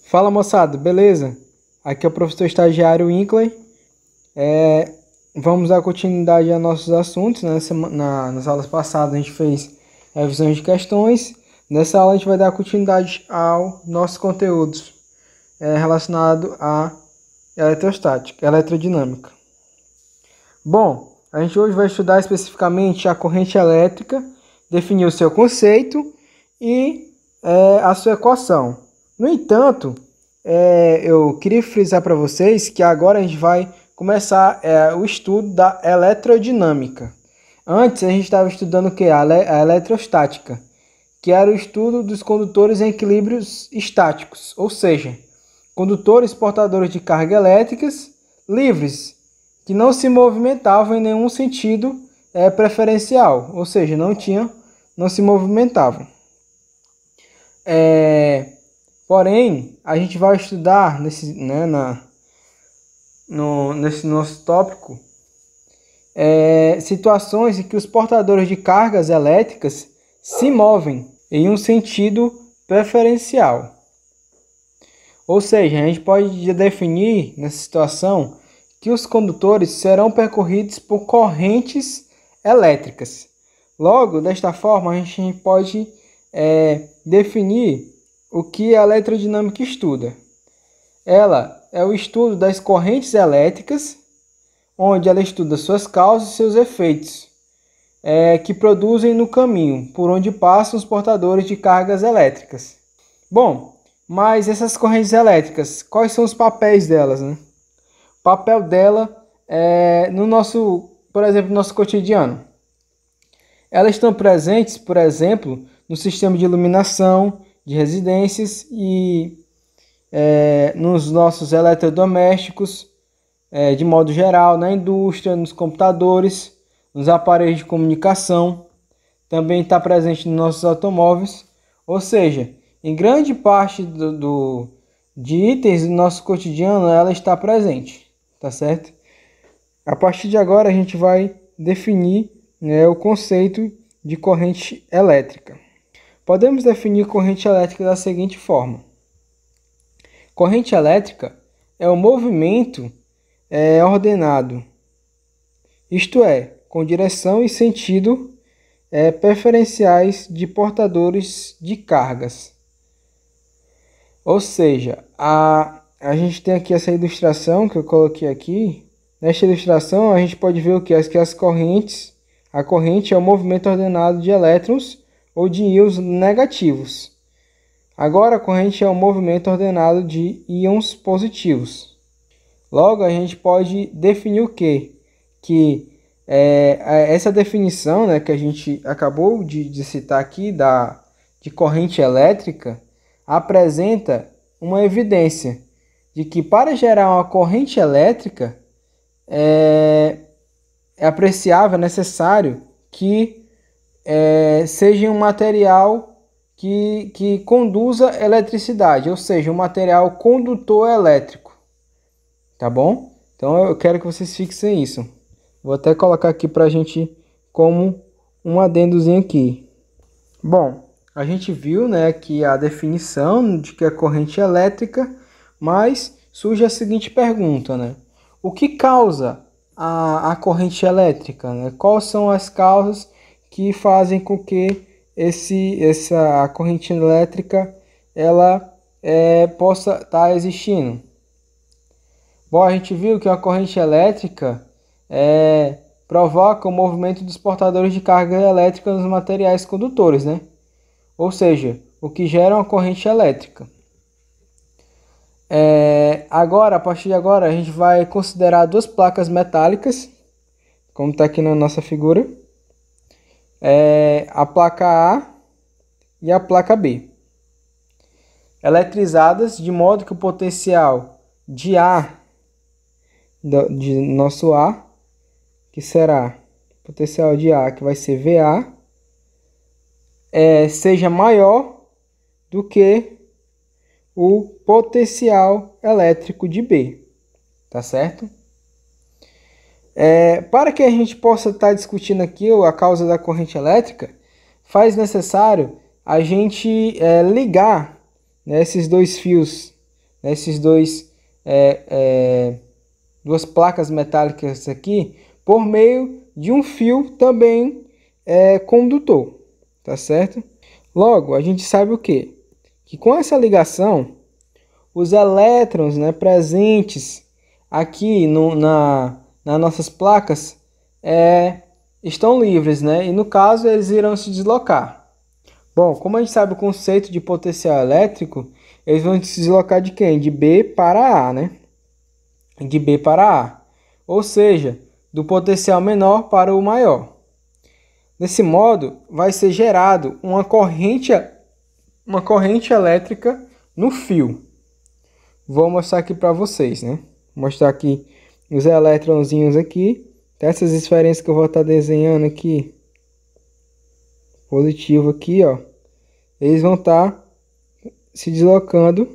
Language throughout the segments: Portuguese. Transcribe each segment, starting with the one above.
Fala moçada, beleza? Aqui é o professor estagiário Winkley. Vamos dar continuidade a nossos assuntos, né? Nas aulas passadas a gente fez revisões de questões. Nessa aula a gente vai dar continuidade ao nossos conteúdos relacionado à eletrostática, eletrodinâmica. Bom, a gente hoje vai estudar especificamente a corrente elétrica, definir o seu conceito e a sua equação. No entanto, eu queria frisar para vocês que agora a gente vai começar o estudo da eletrodinâmica. Antes a gente estava estudando o que? A eletrostática, que era o estudo dos condutores em equilíbrios estáticos, ou seja, condutores portadores de carga elétricas livres, que não se movimentavam em nenhum sentido preferencial, ou seja, não se movimentavam. Porém, a gente vai estudar nesse nosso tópico situações em que os portadores de cargas elétricas se movem em um sentido preferencial. Ou seja, a gente pode definir nessa situação que os condutores serão percorridos por correntes elétricas. Logo, desta forma, a gente pode definir o que a eletrodinâmica estuda. Ela é o estudo das correntes elétricas, onde ela estuda suas causas e seus efeitos, que produzem no caminho por onde passam os portadores de cargas elétricas. Bom, mas essas correntes elétricas, quais são os papéis delas, né? O papel dela por exemplo, no nosso cotidiano. Elas estão presentes, por exemplo, no sistema de iluminação de residências e nos nossos eletrodomésticos, de modo geral, na indústria, nos computadores, nos aparelhos de comunicação, também está presente nos nossos automóveis, ou seja, em grande parte de itens do nosso cotidiano ela está presente, tá certo? A partir de agora a gente vai definir o conceito de corrente elétrica. Podemos definir corrente elétrica da seguinte forma. Corrente elétrica é o movimento ordenado, isto é, com direção e sentido preferenciais de portadores de cargas. Ou seja, a gente tem aqui essa ilustração que eu coloquei aqui. Nesta ilustração a gente pode ver o que? A corrente é o movimento ordenado de elétrons ou de íons negativos. Agora a corrente é o movimento ordenado de íons positivos. Logo a gente pode definir o quê? Que essa definição, que a gente acabou de citar aqui de corrente elétrica apresenta uma evidência de que para gerar uma corrente elétrica é apreciável, é necessário que seja um material que conduza eletricidade, ou seja, um material condutor elétrico, tá bom? Então eu quero que vocês fixem isso. Vou até colocar aqui para a gente como um adendozinho aqui. Bom, a gente viu que a definição de que é corrente elétrica, mas surge a seguinte pergunta, o que causa a corrente elétrica? Quais são as causas que fazem com que a corrente elétrica ela possa estar existindo? Bom, a gente viu que a corrente elétrica provoca o movimento dos portadores de carga elétrica nos materiais condutores, ou seja, o que gera uma corrente elétrica. A partir de agora, a gente vai considerar duas placas metálicas, como está aqui na nossa figura, a placa A e a placa B, eletrizadas de modo que o potencial de A, de nosso A, que será o potencial de A, que vai ser VA, seja maior do que o potencial elétrico de B, tá certo? Para que a gente possa estar discutindo aqui a causa da corrente elétrica, faz necessário a gente ligar, né, esses dois fios, né, duas placas metálicas aqui, por meio de um fio também condutor, tá certo? Logo, a gente sabe o quê? Que com essa ligação, os elétrons, né, presentes aqui nas nossas placas estão livres, né? E no caso eles irão se deslocar. Bom, como a gente sabe o conceito de potencial elétrico, eles vão se deslocar de quem? De B para A, né? De B para A. Ou seja, do potencial menor para o maior. Desse modo, vai ser gerado uma corrente elétrica no fio. Vou mostrar aqui para vocês, né? Vou mostrar aqui os elétronzinhos aqui. Essas esferinhas que eu vou estar desenhando aqui, positivo aqui, ó. Eles vão estar se deslocando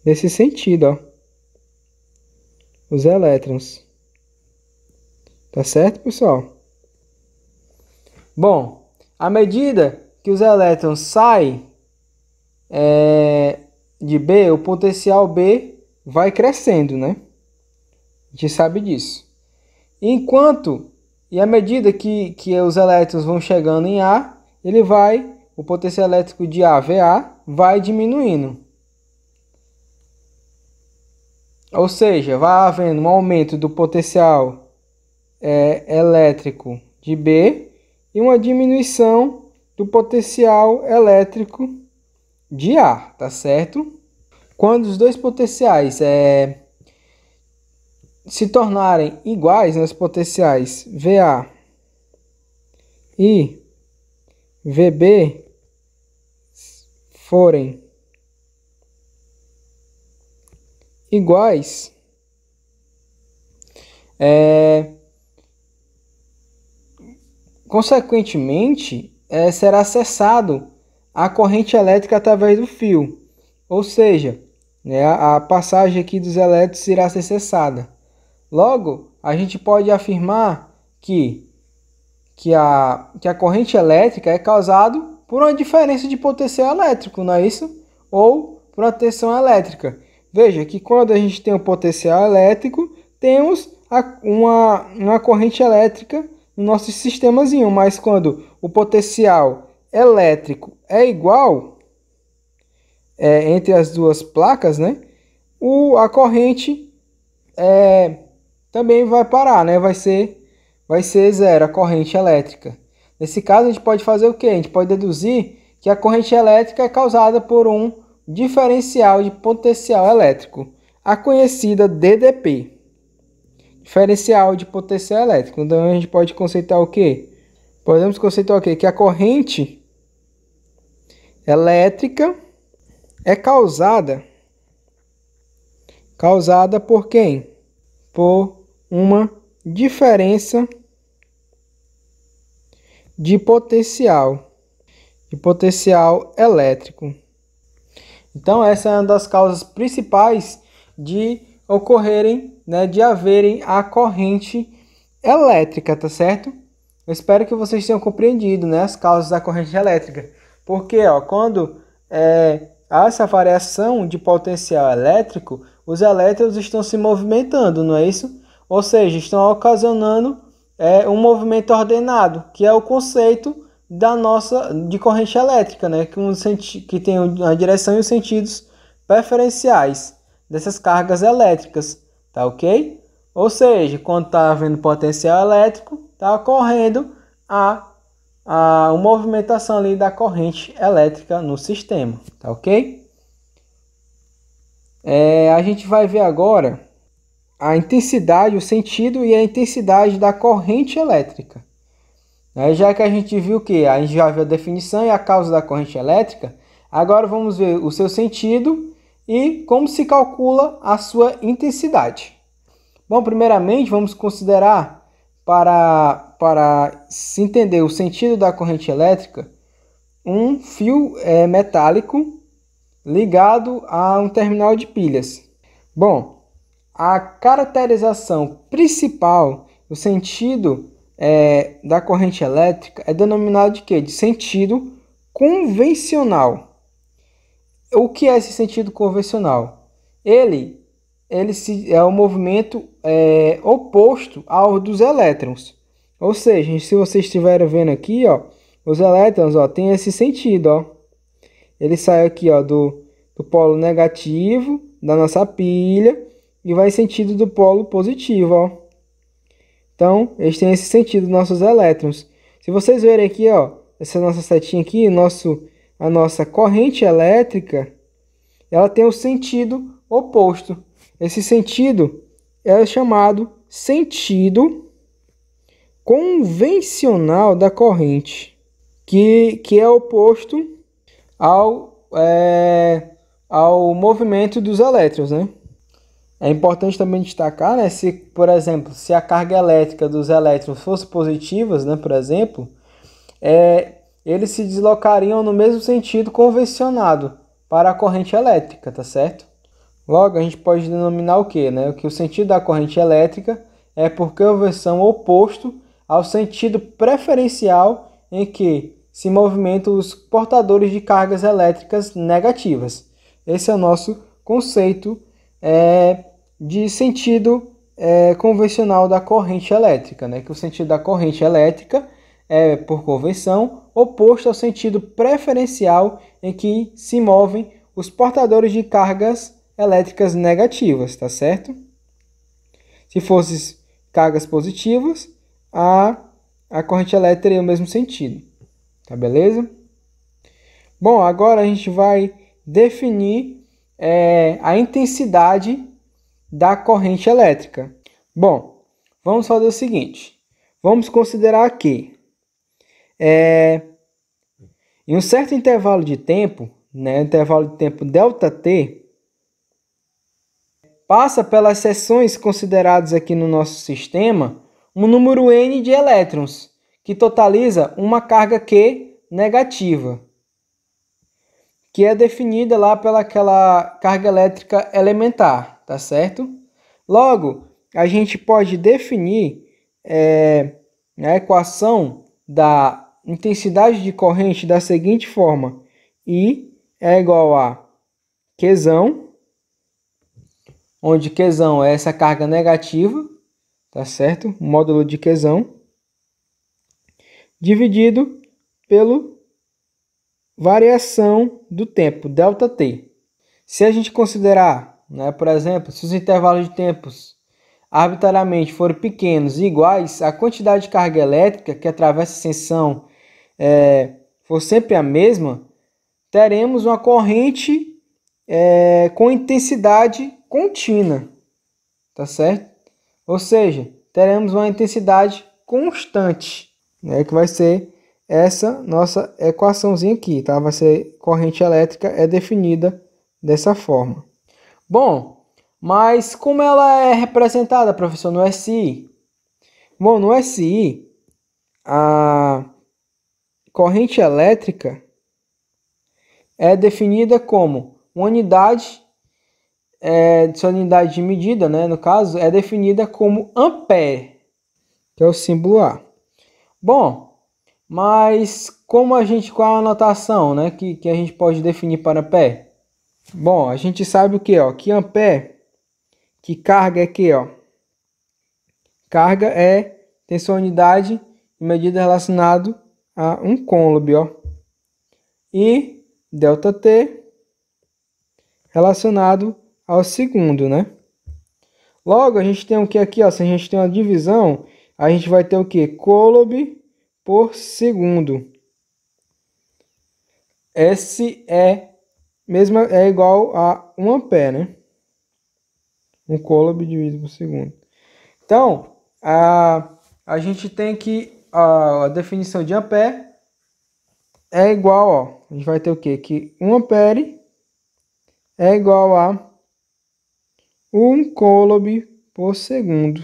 nesse sentido, ó. Os elétrons. Tá certo, pessoal? Bom, à medida que os elétrons saem de B, o potencial B vai crescendo, né? A gente sabe disso. E à medida que os elétrons vão chegando em A, o potencial elétrico de A, VA, vai diminuindo. Ou seja, vai havendo um aumento do potencial elétrico de B e uma diminuição do potencial elétrico de A, tá certo? Quando os dois potenciais se tornarem iguais, nos potenciais VA e VB forem iguais, consequentemente, será cessado a corrente elétrica através do fio, ou seja, né, a passagem aqui dos elétrons irá ser cessada. Logo, a gente pode afirmar que a corrente elétrica é causada por uma diferença de potencial elétrico, não é isso? Ou por uma tensão elétrica. Veja que quando a gente tem um potencial elétrico, temos uma corrente elétrica no nosso sistemazinho, mas quando o potencial elétrico é igual entre as duas placas, né, a corrente também vai parar, né, vai ser zero a corrente elétrica. Nesse caso, a gente pode fazer o quê? A gente pode deduzir que a corrente elétrica é causada por um diferencial de potencial elétrico, a conhecida DDP. Diferencial de potencial elétrico. Então, a gente pode conceitar o quê? Podemos conceitar o quê? Que a corrente elétrica é causada por quem? Por uma diferença de potencial elétrico. Então essa é uma das causas principais de ocorrerem, né, de haverem a corrente elétrica, tá certo? Eu espero que vocês tenham compreendido, né, as causas da corrente elétrica. Porque quando há essa variação de potencial elétrico, os elétrons estão se movimentando, não é isso? Ou seja, estão ocasionando um movimento ordenado, que é o conceito de corrente elétrica, né? Que tem a direção e os sentidos preferenciais dessas cargas elétricas, tá ok? Ou seja, quando está havendo potencial elétrico, está ocorrendo uma movimentação ali da corrente elétrica no sistema, tá ok? A gente vai ver agora a intensidade, o sentido e a intensidade da corrente elétrica. Já que a gente viu a gente já viu a definição e a causa da corrente elétrica, agora vamos ver o seu sentido e como se calcula a sua intensidade. Bom, primeiramente vamos considerar, para se entender o sentido da corrente elétrica, um fio metálico ligado a um terminal de pilhas. Bom, a caracterização principal, o sentido da corrente elétrica é denominado de quê? De sentido convencional. O que é esse sentido convencional? Ele é o movimento oposto ao dos elétrons. Ou seja, se vocês estiverem vendo aqui, ó, os elétrons, ó, tem esse sentido, ó. Ele sai aqui, ó, do polo negativo da nossa pilha e vai em sentido do polo positivo, ó. Então, eles têm esse sentido, nossos elétrons. Se vocês verem aqui, ó, essa nossa setinha aqui, a nossa corrente elétrica, ela tem o sentido oposto. Esse sentido é chamado sentido convencional da corrente, que é oposto ao movimento dos elétrons, né? É importante também destacar, né, se, por exemplo, se a carga elétrica dos elétrons fosse positiva, né, por exemplo, eles se deslocariam no mesmo sentido convencionado para a corrente elétrica, tá certo? Logo, a gente pode denominar o quê, né? Que o sentido da corrente elétrica é por conversão oposto ao sentido preferencial em que se movimentam os portadores de cargas elétricas negativas. Esse é o nosso conceito de sentido convencional da corrente elétrica, né? Que o sentido da corrente elétrica é, por convenção, oposto ao sentido preferencial em que se movem os portadores de cargas elétricas negativas, tá certo? Se fossem cargas positivas, a corrente elétrica teria o mesmo sentido, tá beleza? Bom, agora a gente vai definir a intensidade da corrente elétrica. Bom, vamos fazer o seguinte, vamos considerar que em um certo intervalo de tempo, né, intervalo de tempo ΔT, passa pelas seções consideradas aqui no nosso sistema um número N de elétrons, que totaliza uma carga Q negativa, que é definida lá pelaquela carga elétrica elementar, tá certo? Logo, a gente pode definir a equação da intensidade de corrente da seguinte forma: I é igual a Qzão, onde Qzão é essa carga negativa, tá certo? O módulo de Qzão, dividido pelo variação do tempo, ΔT. Se a gente considerar, né, por exemplo, se os intervalos de tempos arbitrariamente forem pequenos e iguais, a quantidade de carga elétrica que atravessa a seção for sempre a mesma, teremos uma corrente com intensidade contínua, tá certo? Ou seja, teremos uma intensidade constante, né, que vai ser essa nossa equaçãozinha aqui, tá? Vai ser corrente elétrica é definida dessa forma. Bom, mas como ela é representada, professor, no SI? Bom, no SI, a corrente elétrica é definida como uma unidade, sua unidade de medida, né, no caso, é definida como ampere, que é o símbolo A. Bom, mas qual a notação, né, que a gente pode definir para ampere? Bom, a gente sabe o que, ó, que ampere, que carga é que, ó, carga tem sua unidade de medida relacionado a um coulomb, ó, e ΔT relacionado ao segundo, né? Logo, a gente tem o que aqui, ó, se a gente tem uma divisão, a gente vai ter o que? Coulomb por segundo. Esse é igual a 1 ampere, né? Um coulomb dividido por segundo. Então, a gente tem que a definição de ampere é igual, ó, a gente vai ter o quê? Que 1 ampere é igual a 1 coulomb por segundo.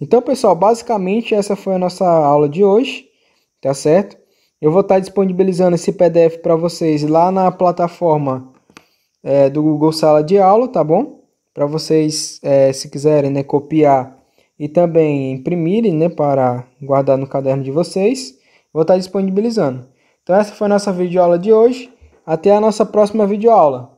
Então, pessoal, basicamente essa foi a nossa aula de hoje, tá certo? Eu vou estar disponibilizando esse PDF para vocês lá na plataforma do Google Sala de Aula, tá bom? para vocês, se quiserem, né, copiar e também imprimirem, né, para guardar no caderno de vocês, vou estar disponibilizando. Então essa foi a nossa videoaula de hoje. Até a nossa próxima videoaula.